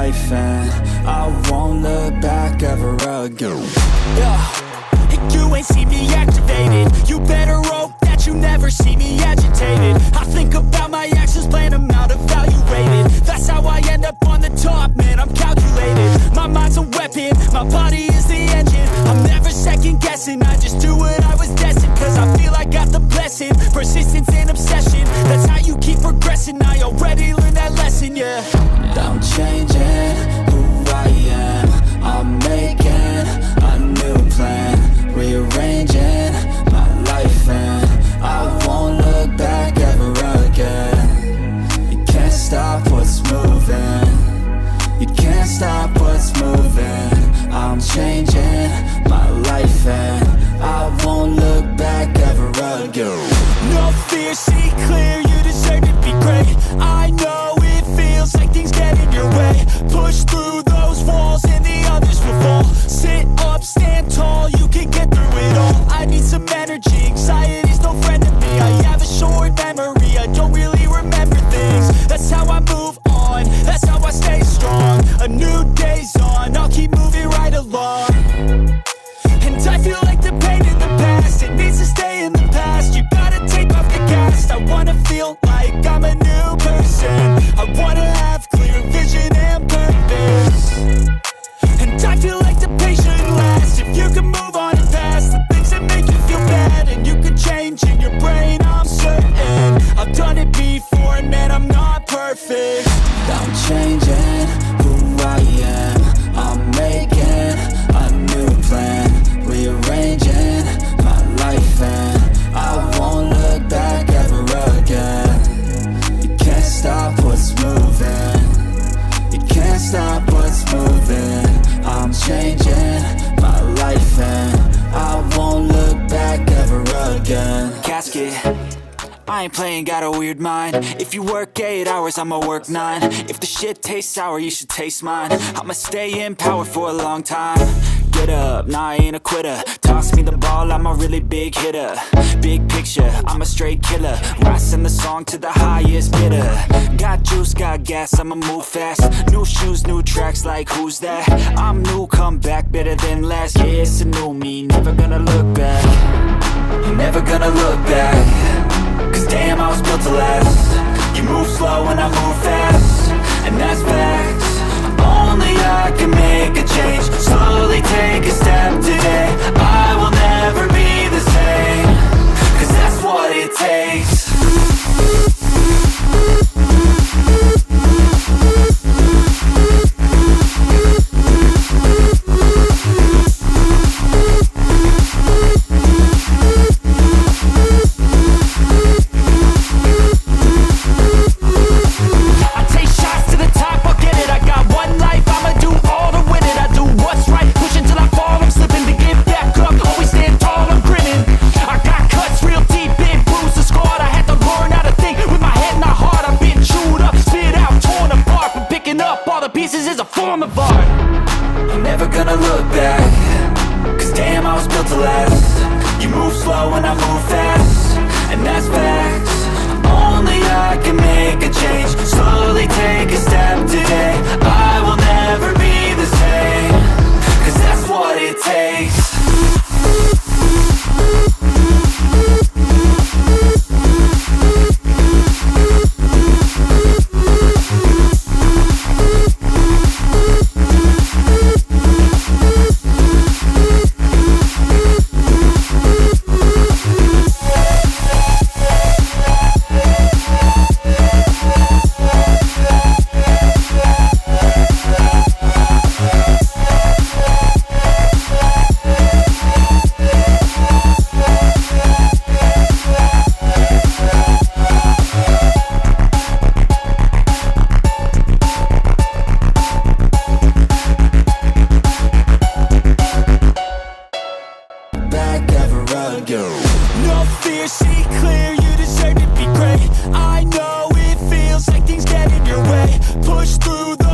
life, and I won't look back ever again. Yeah, you ain't see me activated. You better hope that you never see me agitated. I think about my actions, plan them out, evaluated. That's how I end up on the top, man, I'm calculated. My mind's a weapon, my body is the engine. I'm never second guessing, I just do what I was destined. Cause I feel I got the blessing, persistence and obsession. That's how you keep progressing, I already learned that lesson, yeah. I'm changing who I am, I'm making a new plan, rearranging my life, and I won't look back ever again. You can't stop what's moving, you can't stop what's moving. I'm changing my life, and I won't look back ever again. No fear, see clear, you deserve to be great. I know it feels like things get in your way. Push through those walls and the others will fall. Sit up, stand tall, you can get through it all. I need some energy, anxiety's no friend to me. I have a short memory, I don't really remember things. That's how I move on, that's how I stay strong. A new day's on, I'll keep moving right along. And I feel like the pain in the past, it needs to stay in the past. You gotta take off the gas. I wanna feel like I'm a new person. I wanna have clear vision and purpose. And I feel like the pain shouldn't last. If you can move on and past the things that make you feel bad, and you can change in your brain, I'm certain. I've done it before, and man, I'm not perfect. I'm changing who I am, I'm making a new plan, rearranging my life, and I won't look back ever again. You can't stop what's moving, you can't stop what's moving. I'm changing my life, and I won't look back ever again. Casket, I ain't playing, got a weird mind. If you work 8 hours, I'ma work 9. If the shit tastes sour, you should taste mine. I'ma stay in power for a long time. Get up, nah, I ain't a quitter. Toss me the ball, I'm a really big hitter. Big picture, I'm a straight killer. Rising the song to the highest bidder. Got juice, got gas, I'ma move fast. New shoes, new tracks, like who's that? I'm new, come back, better than last. Yeah, it's a new me, never gonna look back. Never gonna look back. Cause damn, I was built to last. You move slow and I move fast, and that's facts. Only I can make a change. Slowly take a step today. I will never be the same. Cause that's what it takes. Never gonna look back. Cause damn, I was built to last. You move slow and I move fast, and that's facts. Only I can make a change. Slowly take a step today. I will never be the same. Cause that's what it takes. No fear, see clear, you deserve to be great. I know it feels like things get in your way. Push through the